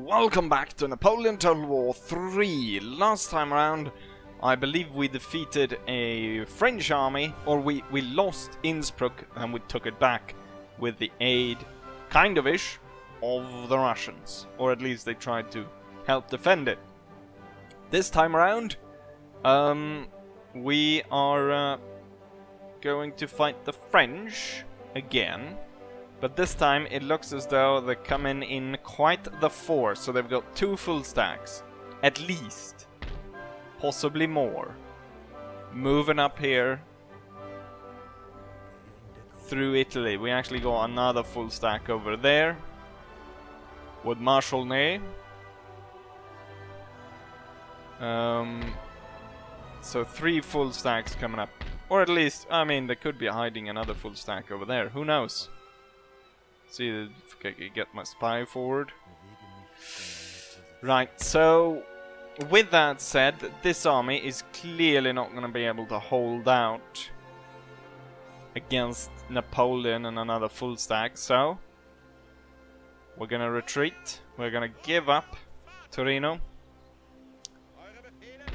welcome back to Napoleon Total War 3. Last time around, I believe we defeated a French army, or we lost Innsbruck and we took it back with the aid, kind of-ish, of the Russians. Or at least they tried to help defend it. This time around, we are going to fight the French again. But this time it looks as though they're coming in quite the force, so they've got 2 full stacks. At least. Possibly more. Moving up here through Italy. We actually got another full stack over there with Marshal Ney. So 3 full stacks coming up. Or at least, I mean, they could be hiding another full stack over there. Who knows? See if I can get my spy forward. Right, so with that said, this army is clearly not going to be able to hold out against Napoleon and another full stack, so we're going to retreat. We're going to give up Torino.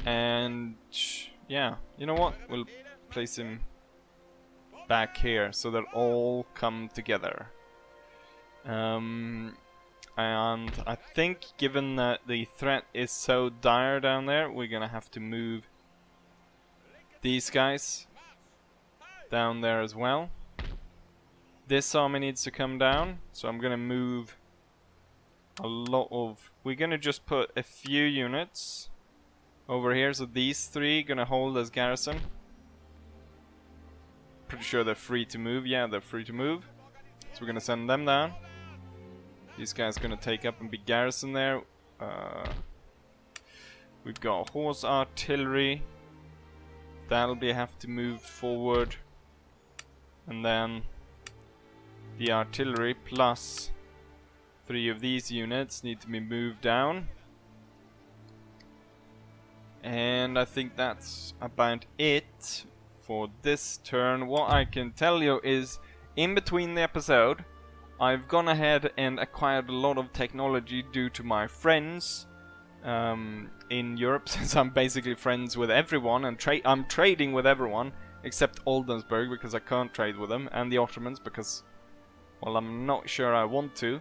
And yeah, you know what? We'll place him back here so they'll all come together. And I think, given that the threat is so dire down there, we're gonna have to move these guys down there as well. This army needs to come down, so I'm gonna move a lot of... We're gonna just put a few units over here, so these 3 gonna hold as garrison. Pretty sure they're free to move. Yeah, they're free to move. So we're gonna send them down. These guys gonna take up and be garrison there. We've got horse artillery. That'll have to move forward. And then the artillery plus 3 of these units need to be moved down. And I think that's about it for this turn. What I can tell you is, in between the episode, I've gone ahead and acquired a lot of technology due to my friends in Europe, since I'm basically friends with everyone, and I'm trading with everyone except Oldenburg, because I can't trade with them, and the Ottomans because, well, I'm not sure I want to.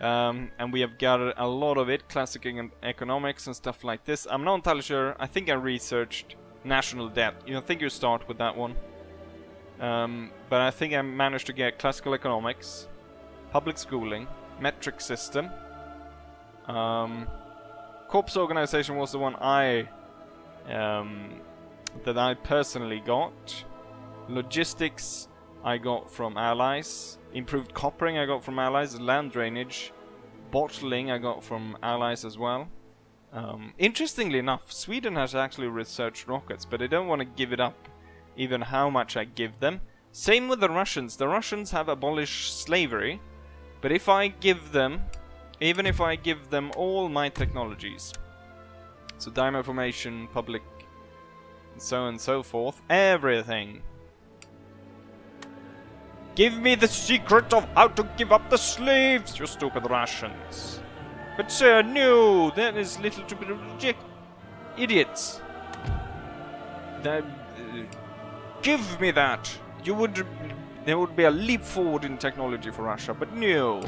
And we have gathered a lot of it, classic economics and stuff like this. I'm not entirely sure. I think I researched national debt. I think you start with that one. But I think I managed to get classical economics, public schooling, metric system. Corps organization was the one that I personally got. Logistics I got from allies. Improved coppering I got from allies. Land drainage, bottling I got from allies as well. Interestingly enough, Sweden has actually researched rockets, but they don't want to give it up, even how much I give them. Same with the Russians. The Russians have abolished slavery, but if I give them, even if I give them all my technologies, so diamond formation, public, and so on and so forth, everything. Give me the secret of how to give up the slaves, you stupid Russians. But sir, no, that is little too bit of idiots. Give me that. There would be a leap forward in technology for Russia, but no.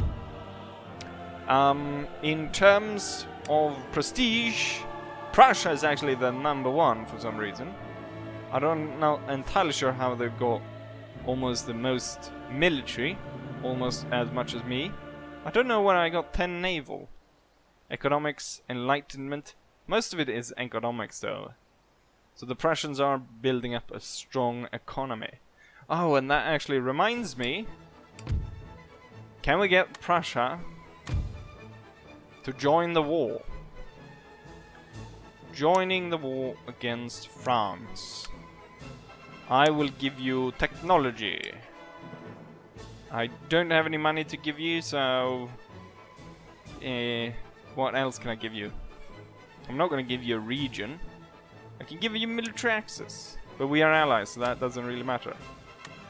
In terms of prestige, Prussia is actually the #1 for some reason. I don't know entirely sure how they've got almost the most military, almost as much as me. I don't know where I got 10 naval. Economics, enlightenment. Most of it is economics though. So the Prussians are building up a strong economy. Oh, and that actually reminds me. Can we get Prussia to join the war? Joining the war against France. I will give you technology. I don't have any money to give you, so... what else can I give you? I'm not going to give you a region. I can give you military access. But we are allies, so that doesn't really matter.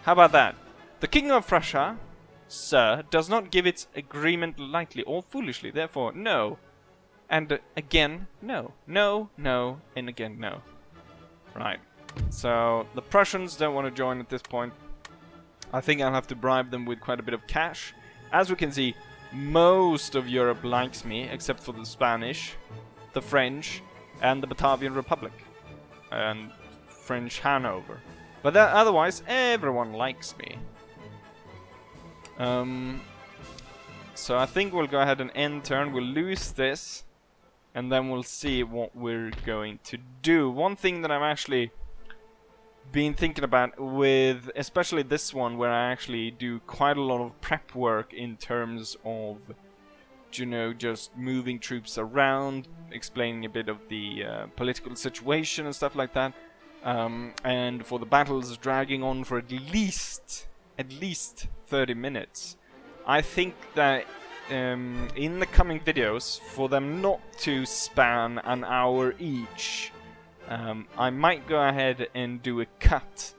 How about that? The King of Prussia, sir, does not give its agreement lightly or foolishly. Therefore, no. And again, no. No, no, and again, no. Right. So, the Prussians don't want to join at this point. I think I'll have to bribe them with quite a bit of cash. As we can see, most of Europe likes me, except for the Spanish, the French, and the Batavian Republic. And French Hanover. But otherwise, everyone likes me. So I think we'll go ahead and end turn. We'll lose this. And then we'll see what we're going to do. One thing that I've actually been thinking about with, especially this one, where I actually do quite a lot of prep work in terms of, you know, just moving troops around, explaining a bit of the political situation and stuff like that. And for the battles dragging on for at least 30 minutes. I think that in the coming videos, for them not to span an hour each, I might go ahead and do a cut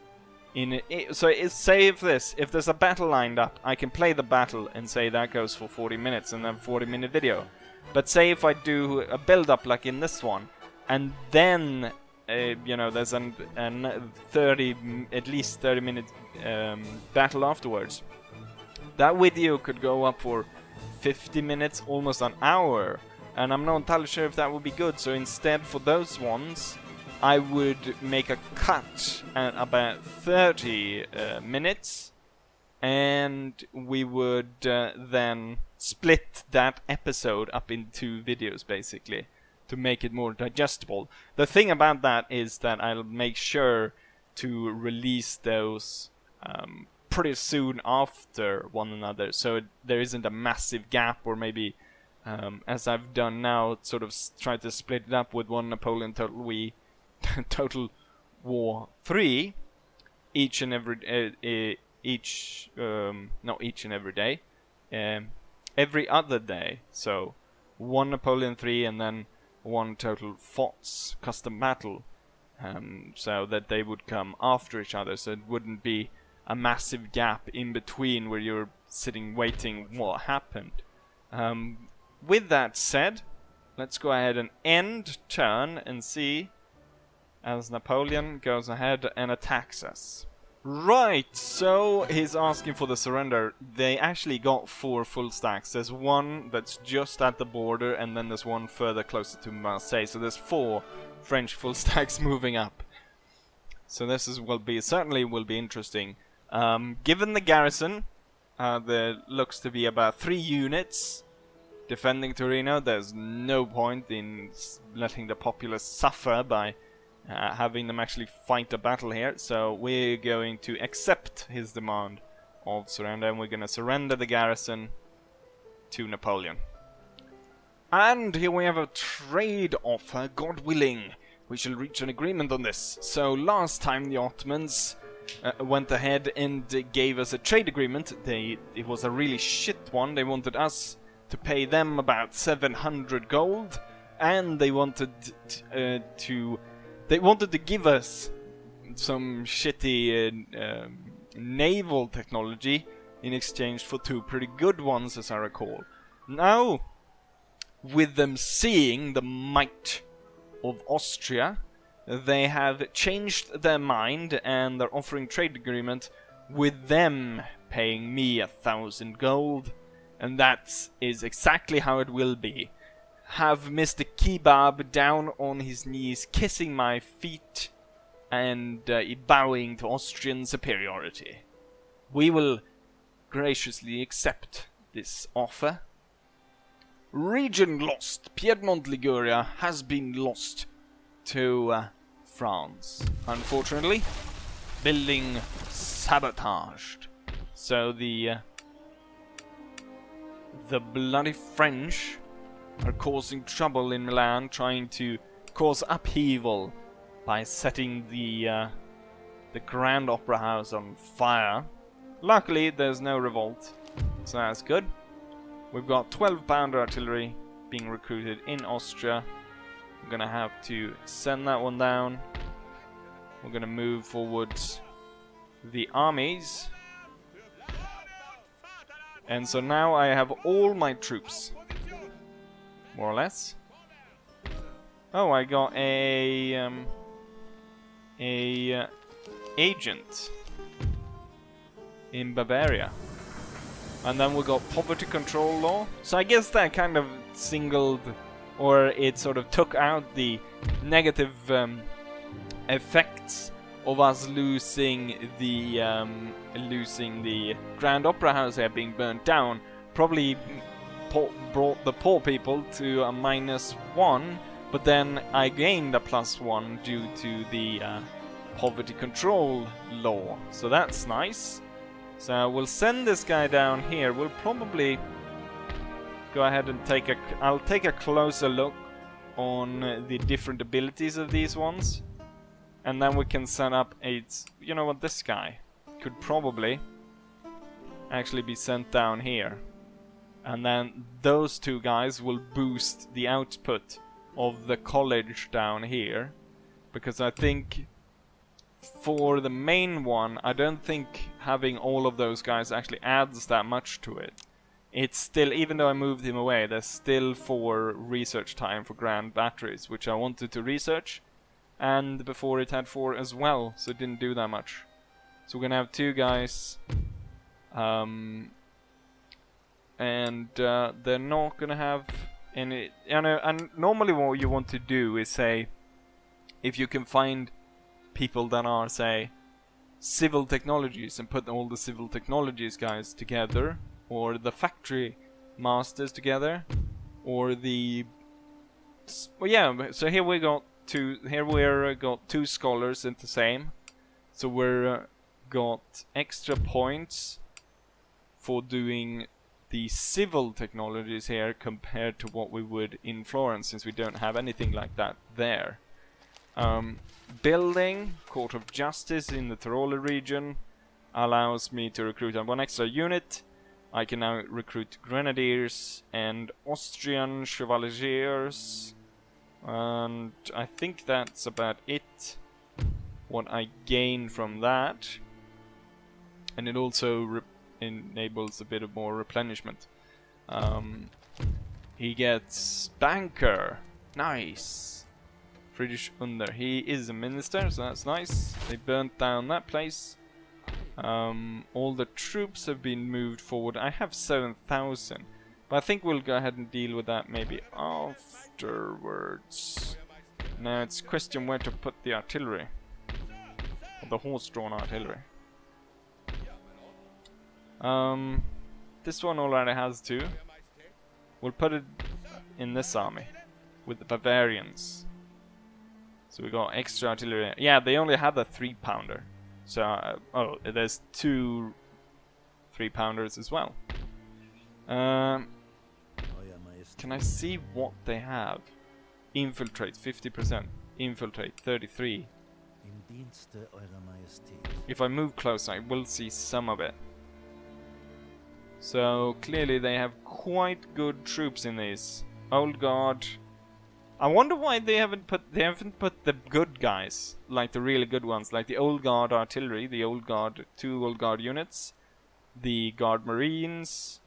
in it. So say if there's a battle lined up, I can play the battle and say that goes for 40 minutes and then 40-minute video. But say if I do a build-up like in this one, and then you know, there's at least 30-minute battle afterwards, that video could go up for 50 minutes, almost an hour, and I'm not entirely sure if that would be good. So instead, for those ones, I would make a cut at about 30 minutes, and we would then split that episode up in 2 videos, basically, to make it more digestible. The thing about that is that I'll make sure to release those pretty soon after one another, so there isn't a massive gap, or maybe as I've done now, sort of try to split it up with one Napoleon Total War 3 each and every not each and every day, every other day. So one Napoleon 3 and then one Total FOTS custom battle, so that they would come after each other, so it wouldn't be a massive gap in between where you're sitting waiting what happened. With that said, let's go ahead and end turn and see as Napoleon goes ahead and attacks us. Right, so he's asking for the surrender. They actually got 4 full stacks. There's one that's just at the border, and then there's one further closer to Marseille. So there's 4 French full stacks moving up. So this certainly will be interesting. Given the garrison, there looks to be about 3 units defending Torino. There's no point in letting the populace suffer by having them actually fight a battle here. So we're going to accept his demand of surrender, and we're going to surrender the garrison to Napoleon. And here we have a trade offer. God willing, we shall reach an agreement on this. So last time the Ottomans went ahead and gave us a trade agreement. It was a really shit one. They wanted us to pay them about 700 gold, and they wanted to give us some shitty naval technology in exchange for 2 pretty good ones, as I recall. Now, with them seeing the might of Austria, they have changed their mind and they're offering trade agreement with them paying me 1,000 gold. And that is exactly how it will be. Have Mr. Kebab down on his knees, kissing my feet and bowing to Austrian superiority. We will graciously accept this offer. Region lost. Piedmont Liguria has been lost to France, unfortunately. Building sabotaged. So the bloody French are causing trouble in Milan, trying to cause upheaval by setting the Grand Opera House on fire. Luckily, there's no revolt, so that's good. We've got 12-pounder artillery being recruited in Austria. We're gonna have to send that one down. We're gonna move forwards the armies. And so now I have all my troops, more or less. Oh, I got a agent in Bavaria. And then we got poverty control law. So I guess that kind of singled, or it sort of took out the negative effects of us losing the Grand Opera House here being burnt down. Probably brought the poor people to a -1, but then I gained a +1 due to the poverty control law. So that's nice. So we'll send this guy down here. We'll probably go ahead and I'll take a closer look on the different abilities of these ones. And then we can set up you know what, this guy could probably actually be sent down here. And then those two guys will boost the output of the college down here. Because I think for the main one, I don't think having all of those guys actually adds that much to it. It's still, even though I moved him away, there's still 4 research time for grand batteries, which I wanted to research. And before it had 4 as well, so it didn't do that much. So we're gonna have 2 guys. And they're not gonna have any... and normally what you want to do is say, if you can find people that are, say, civil technologies and put all the civil technologies guys together, or the factory masters together, or the... well, yeah, so here we got 2, here we're got 2 scholars in the same, so we're got extra points for doing the civil technologies here compared to what we would in Florence, since we don't have anything like that there. Building Court of Justice in the Tirol region allows me to recruit 1 extra unit. I can now recruit Grenadiers and Austrian Chevaliers, and I think that's about it, what I gain from that. And it also enables a bit of more replenishment. He gets Banker, nice. Friedrich Under, he is a minister, so that's nice. They burnt down that place. All the troops have been moved forward. I have 7,000, but I think we'll go ahead and deal with that maybe afterwards. Now it's a question where to put the artillery, or the horse-drawn artillery. This one already has 2. We'll put it in this army with the Bavarians. So we got extra artillery. Yeah, they only had a 3-pounder. So, oh, there's 2 3-pounders as well. Can I see what they have? Infiltrate 50%. Infiltrate 33. If I move close, I will see some of it. So clearly they have quite good troops in these. Old Guard. I wonder why they haven't put the good guys, like the really good ones, like the Old Guard artillery, the Old Guard, 2 Old Guard units, the Guard Marines,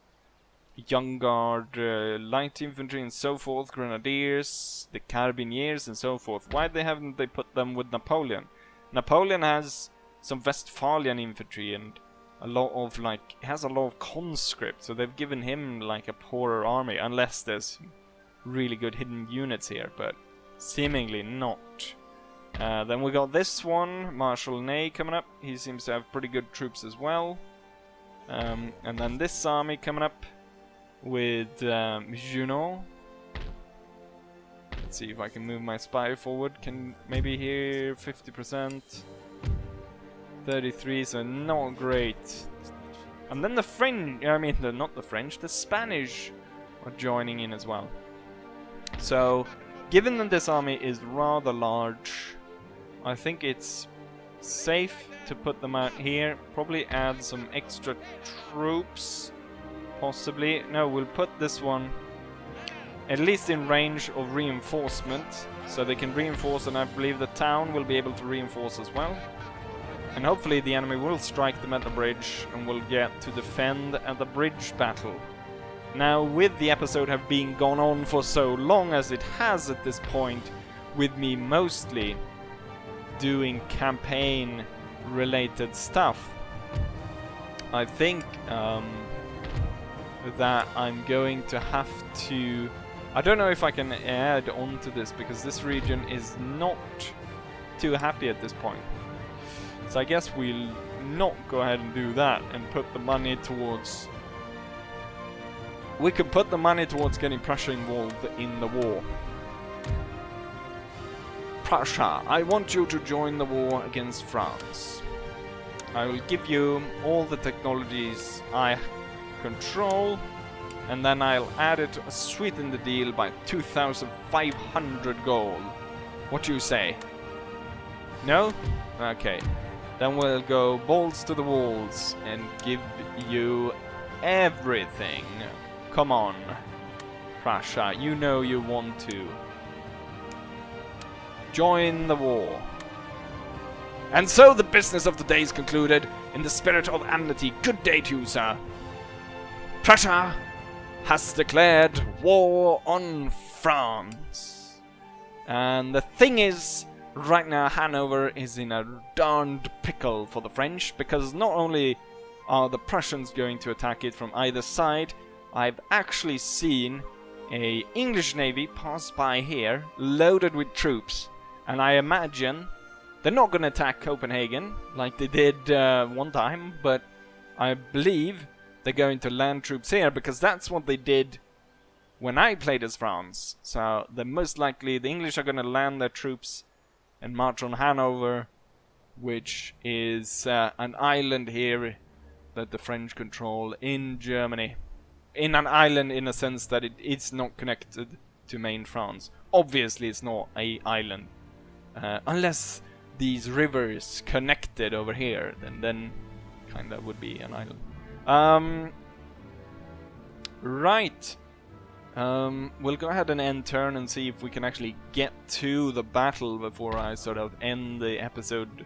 Young Guard light infantry and so forth, Grenadiers, the Carabiniers and so forth. Why haven't they put them with Napoleon? Napoleon has some Westphalian infantry and a lot of has a lot of conscript, so they've given him like a poorer army, unless there's really good hidden units here, but seemingly not. Then we got this one, Marshal Ney coming up. He seems to have pretty good troops as well. And then this army coming up with Junot. Let's see if I can move my spy forward. Can maybe here 50%. 33, so not great. And then the French, not the French, the Spanish are joining in as well. So, given that this army is rather large, I think it's safe to put them out here. Probably add some extra troops, possibly. No, we'll put this one at least in range of reinforcement, so they can reinforce, and I believe the town will be able to reinforce as well. And hopefully the enemy will strike them at the bridge and will get to defend at the bridge battle. Now, with the episode have been gone on for so long as it has at this point, with me mostly doing campaign related stuff, I think that I'm going to have to... I don't know if I can add on to this, because this region is not too happy at this point. So I guess we'll not go ahead and do that and put the money towards... We could put the money towards getting Prussia involved in the war. Prussia, I want you to join the war against France. I will give you all the technologies I control, and then I'll add it, sweeten the deal by 2,500 gold. What do you say? No? Okay. Then we'll go balls to the walls and give you everything. Come on, Prussia, you know you want to. Join the war. And so the business of the day is concluded. In the spirit of amity, good day to you, sir. Prussia has declared war on France. And the thing is, right now Hanover is in a darned pickle for the French, because not only are the Prussians going to attack it from either side, I've actually seen a English navy pass by here, loaded with troops, and I imagine they're not going to attack Copenhagen like they did one time, but I believe they're going to land troops here, because that's what they did when I played as France. So they're most likely, the English are going to land their troops and march on Hanover, which is an island here that the French control in Germany. In an island in a sense that it's not connected to main France. Obviously it's not an island. Unless these rivers connected over here, then kinda would be an island. Right. We'll go ahead and end turn and see if we can actually get to the battle before I sort of end the episode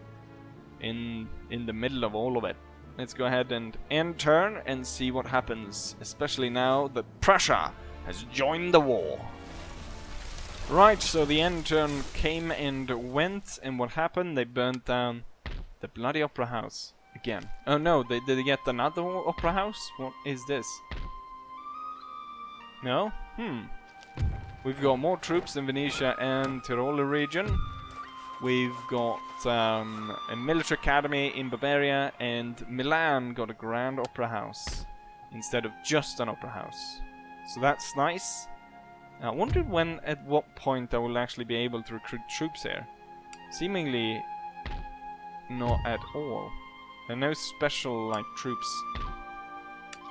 in the middle of all of it. Let's go ahead and end turn and see what happens, especially now that Prussia has joined the war. Right, so the end turn came and went, and what happened? They burnt down the bloody opera house again. Oh no, did they get another opera house? What is this? No? We've got more troops in Venetia and Tirol region. We've got a military academy in Bavaria, and Milan got a grand opera house instead of just an opera house. So that's nice. I wonder at what point I will actually be able to recruit troops here. Seemingly not at all. There are no special like troops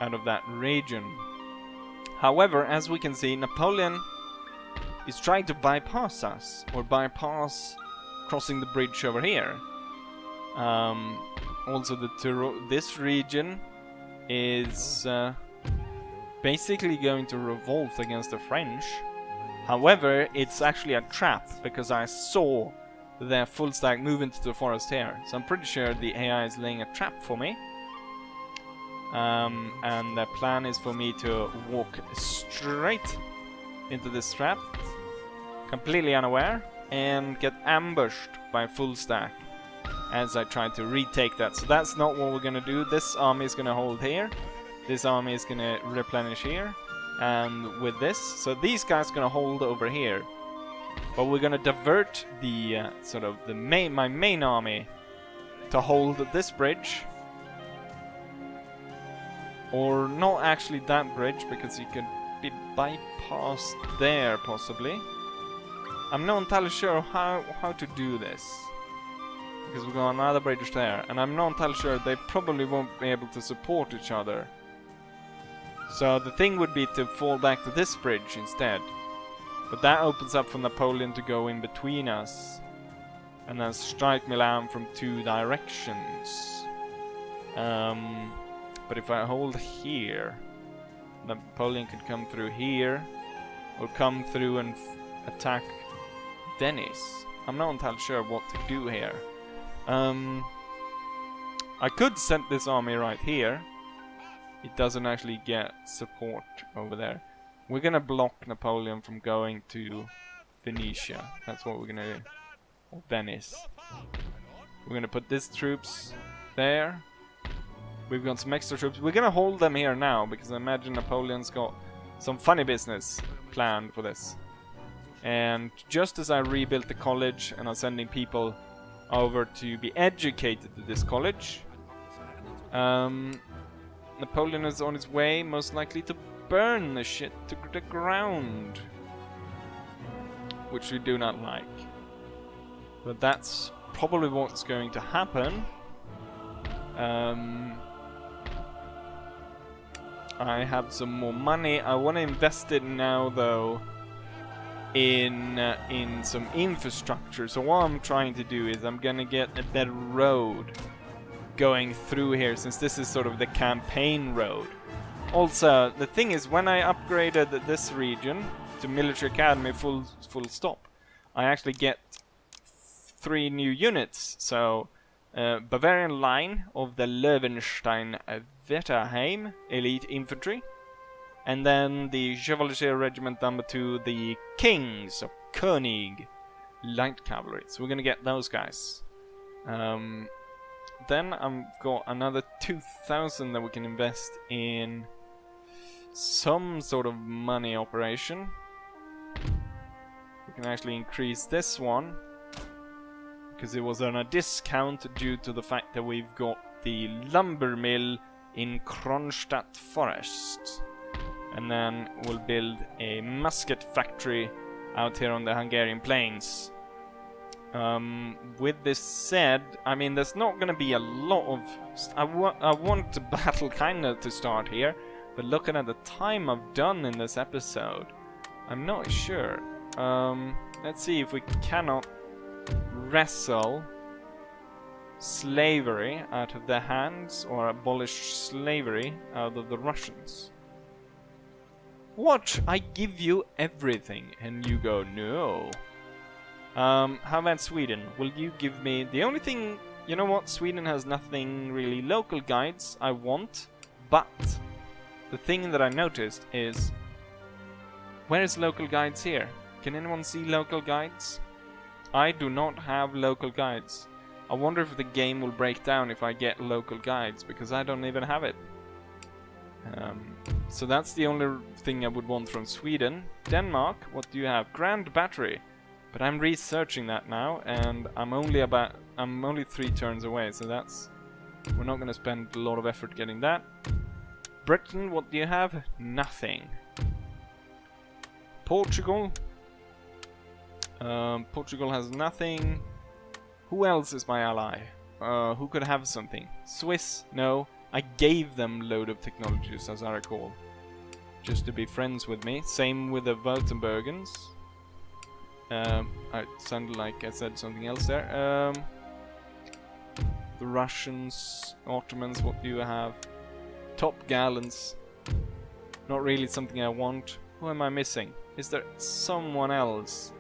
out of that region. However, as we can see, Napoleon is trying to bypass us, or bypass crossing the bridge over here. Also, this region is basically going to revolt against the French. However, it's actually a trap, because I saw their full stack move into the forest here. So I'm pretty sure the AI is laying a trap for me. And the plan is for me to walk straight into this trap, completely unaware, and get ambushed by full stack as I try to retake that. So that's not what we're gonna do. This army is gonna hold here. This army is gonna replenish here. And with this, so these guys are gonna hold over here. But we're gonna divert the my main army to hold this bridge. Or not actually that bridge, because you can be bypassed there possibly. I'm not entirely sure how to do this, because we've got another bridge there, and I'm not entirely sure. They probably won't be able to support each other. So the thing would be to fall back to this bridge instead. But that opens up for Napoleon to go in between us and then strike Milan from two directions. But if I hold here, Napoleon could come through here, or come through and attack Dennis. I'm not entirely sure what to do here. I could send this army right here. It doesn't actually get support over there. We're gonna block Napoleon from going to Venetia. That's what we're gonna do. Or Venice. We're gonna put these troops there. We've got some extra troops. We're gonna hold them here now, because I imagine Napoleon's got some funny business planned for this. And just as I rebuilt the college and I'm sending people over to be educated at this college, Napoleon is on his way, most likely to burn the shit to the ground, which we do not like. But that's probably what's going to happen. I have some more money. I want to invest it now, though, in some infrastructure. So what I'm trying to do is I'm gonna get a better road going through here, since this is sort of the campaign road. Also, the thing is, when I upgraded this region to military academy full stop, I actually get 3 new units. So Bavarian line of the Löwenstein Wetterheim elite infantry, and then the Chevalier regiment number 2, the Kings of König light cavalry. So we're gonna get those guys. Then I've got another 2,000 that we can invest in some sort of money operation. We can actually increase this one, because it was on a discount due to the fact that we've got the lumber mill in Kronstadt Forest. And then we'll build a musket factory out here on the Hungarian plains. With this said, I mean, there's not gonna be a lot of... I want the battle kinda to start here, but looking at the time I've done in this episode, I'm not sure. Let's see if we cannot wrestle slavery out of their hands, or abolish slavery out of the Russians. What? I give you everything, and you go, no. How about Sweden? Will you give me... The only thing... You know what? Sweden has nothing really local guides I want, but the thing that I noticed is... Where is local guides here? Can anyone see local guides? I do not have local guides. I wonder if the game will break down if I get local guides, because I don't even have it. So that's the only thing I would want from Sweden. Denmark, what do you have? Grand Battery. But I'm researching that now, and I'm only 3 turns away, so that's... We're not gonna spend a lot of effort getting that. Britain, what do you have? Nothing. Portugal. Portugal has nothing. Who else is my ally? Who could have something? Swiss? No. I gave them a load of technologies, as I recall, just to be friends with me. Same with the Württembergens. It sounded like I said something else there. The Russians, Ottomans, what do you have? Top gallants. Not really something I want. Who am I missing? Is there someone else?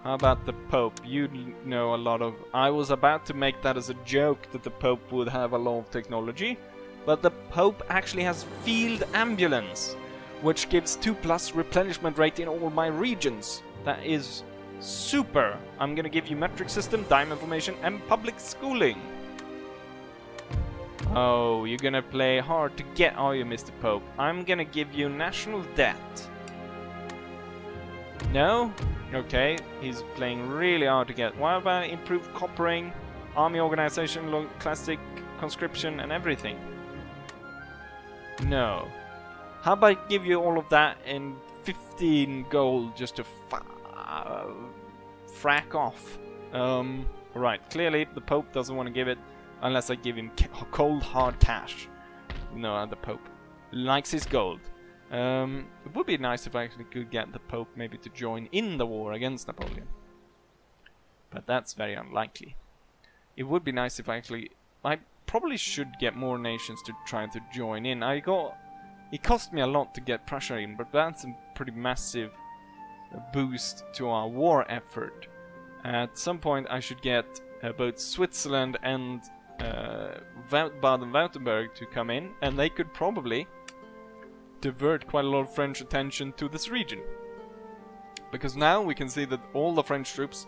How about the Pope? You know a lot of... I was about to make that as a joke, that the Pope would have a lot of technology, but the Pope actually has field ambulance, which gives 2+ replenishment rate in all my regions. That is super. I'm gonna give you metric system, diamond formation, and public schooling. Oh, you're gonna play hard to get, are you, Mr. Pope? I'm gonna give you national debt. No? Okay, he's playing really hard to get. What about improved coppering, army organization, classic conscription, and everything? No. How about I give you all of that and 15 gold just to frack off? Right, clearly the Pope doesn't want to give it unless I give him cold hard cash. No, the Pope likes his gold. It would be nice if I actually could get the Pope maybe to join in the war against Napoleon. But that's very unlikely. It would be nice if I probably should get more nations to try to join in. It cost me a lot to get Prussia in, but that's a pretty massive boost to our war effort. At some point I should get both Switzerland and Baden-Württemberg to come in, and they could probably divert quite a lot of French attention to this region. because now we can see that all the French troops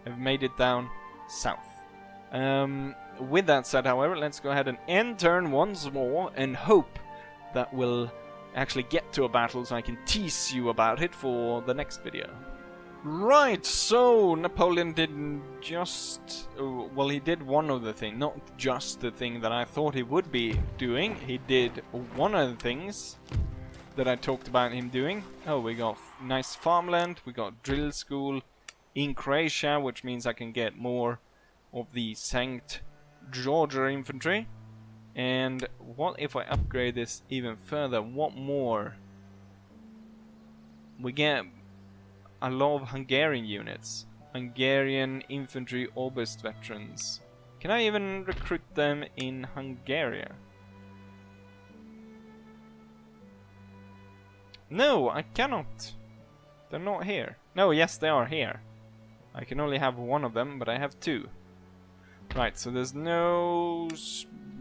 have made it down south. With that said, however, let's go ahead and end turn once more and hope that we'll actually get to a battle so I can tease you about it for the next video. Right, so Napoleon didn't just... well, he did one of the things, not just the thing that I thought he would be doing. He did one of the things that I talked about him doing. Oh, we got nice farmland, we got drill school in Croatia, which means I can get more of the St. Georgia infantry. And what if I upgrade this even further? What more? We get a lot of Hungarian units. Hungarian infantry Oberst veterans. Can I even recruit them in Hungary? No, I cannot. They're not here. No, yes, they are here. I can only have one of them, but I have two. Right, so there's no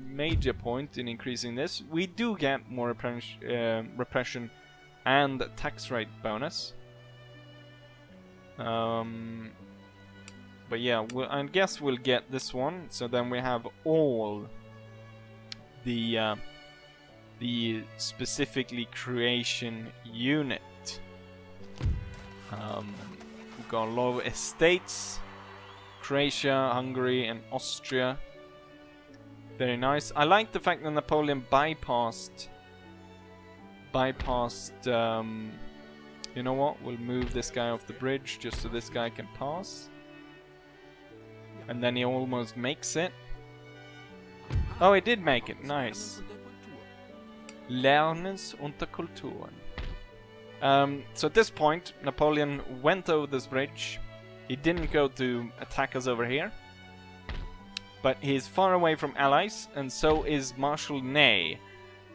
major point in increasing this. We do get more repression and tax rate bonus. But yeah, I guess we'll get this one. So then we have all the specifically Croatian unit. We've got a lot of estates. Croatia, Hungary, and Austria. Very nice. I like the fact that Napoleon bypassed. You know what? We'll move this guy off the bridge just so this guy can pass. And then he almost makes it. Oh, he did make it. Nice. Lernens unter Kulturen. So at this point, Napoleon went over this bridge. He didn't go to attack us over here. But he's far away from allies, and so is Marshal Ney.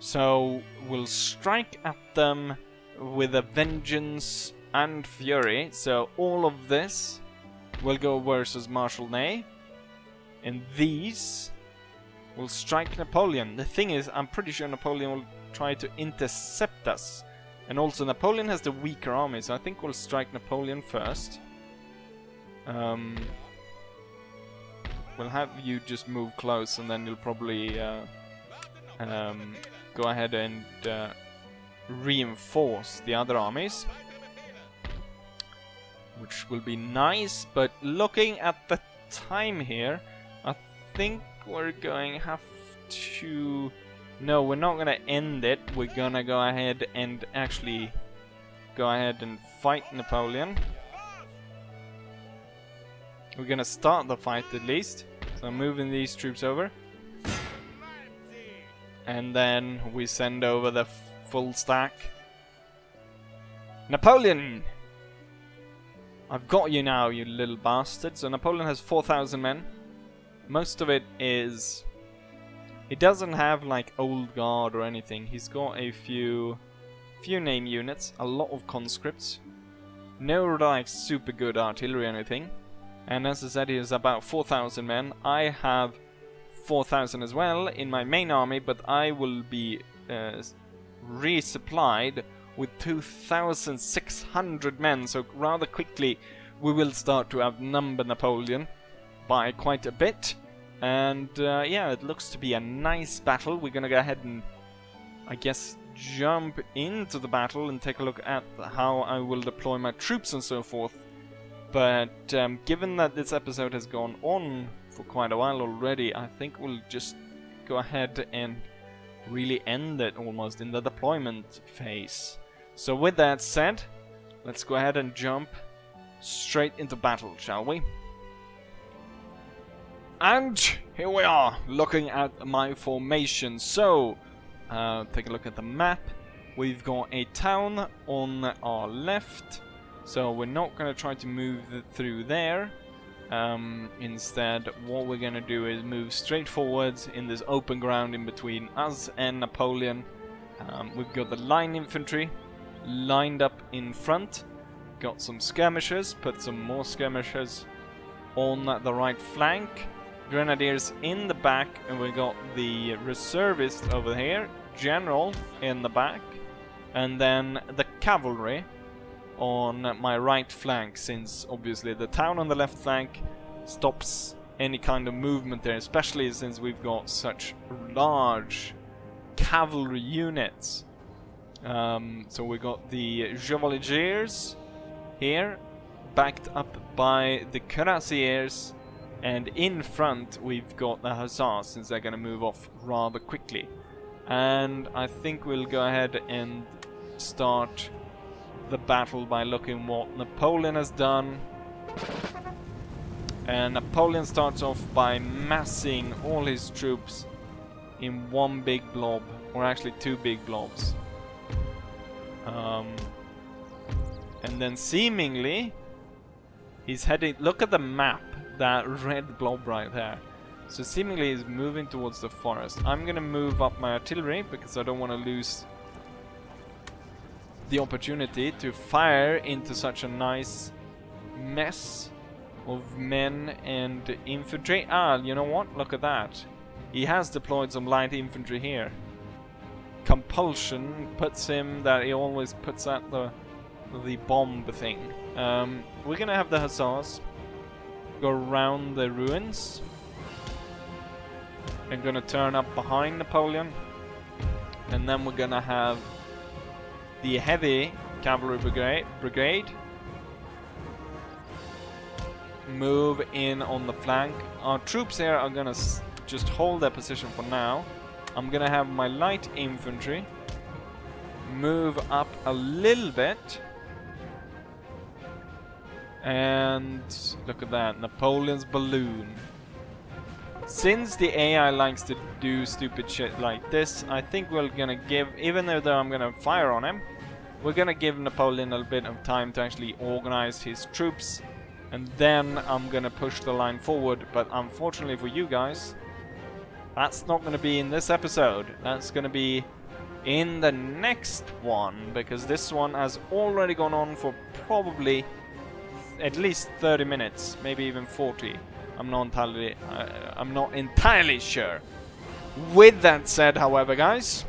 So we'll strike at them with a vengeance and fury. So all of this will go versus Marshal Ney. And these will strike Napoleon. The thing is, I'm pretty sure Napoleon will try to intercept us. And also Napoleon has the weaker army, so I think we'll strike Napoleon first. We'll have you just move close, and then you'll probably go ahead and reinforce the other armies, which will be nice. But looking at the time here, I think we're going to have to... No, we're not going to end it. We're going to go ahead and actually go ahead and fight Napoleon. We're going to start the fight at least. So I'm moving these troops over. And then we send over the full stack. Napoleon! I've got you now, you little bastard. So Napoleon has 4,000 men. Most of it is... He doesn't have like old guard or anything. He's got a few name units, a lot of conscripts. No like super good artillery or anything. And as I said, he has about 4,000 men. I have 4,000 as well in my main army, but I will be resupplied with 2,600 men. So rather quickly we will start to outnumber Napoleon by quite a bit. And yeah, it looks to be a nice battle. We're gonna go ahead and, I guess, jump into the battle and take a look at how I will deploy my troops and so forth. But given that this episode has gone on for quite a while already, I think we'll just go ahead and really end it almost in the deployment phase. So with that said, let's go ahead and jump straight into battle, shall we? And here we are, looking at my formation. So, take a look at the map. We've got a town on our left. So we're not going to try to move through there. Instead, what we're going to do is move straight forwards in this open ground in between us and Napoleon. We've got the line infantry lined up in front. Got some skirmishers, put some more skirmishers on the right flank. Grenadiers in the back, and we got the reservists over here. General in the back. And then the cavalry on my right flank, since obviously the town on the left flank stops any kind of movement there, especially since we've got such large cavalry units. So we got the Chevaliers here, backed up by the Cuirassiers, and in front we've got the Hussars, since they're gonna move off rather quickly. And I think we'll go ahead and start the battle by looking what Napoleon has done. And Napoleon starts off by massing all his troops in one big blob, or actually two big blobs. And then seemingly he's heading, look at the map, that red blob right there. So seemingly he's moving towards the forest. I'm gonna move up my artillery because I don't want to lose the opportunity to fire into such a nice mess of men and infantry. Ah, you know what? Look at that. He has deployed some light infantry here. Compulsion puts him that he always puts at the bomb thing. We're gonna have the Hussars go around the ruins. I'm gonna turn up behind Napoleon, and then we're gonna have the heavy cavalry brigade move in on the flank. Our troops here are gonna just hold their position for now. I'm gonna have my light infantry move up a little bit. And look at that, Napoleon's balloon. Since the AI likes to do stupid shit like this, I think we're gonna give, even though I'm gonna fire on him, we're gonna give Napoleon a bit of time to actually organize his troops, and then I'm gonna push the line forward. But unfortunately for you guys, that's not gonna be in this episode. That's gonna be in the next one, because this one has already gone on for probably at least 30 minutes, maybe even 40. I'm not entirely sure. With that said, however, guys,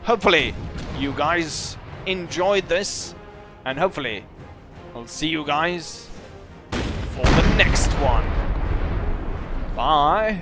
hopefully you guys enjoyed this, and hopefully I'll see you guys for the next one. Bye.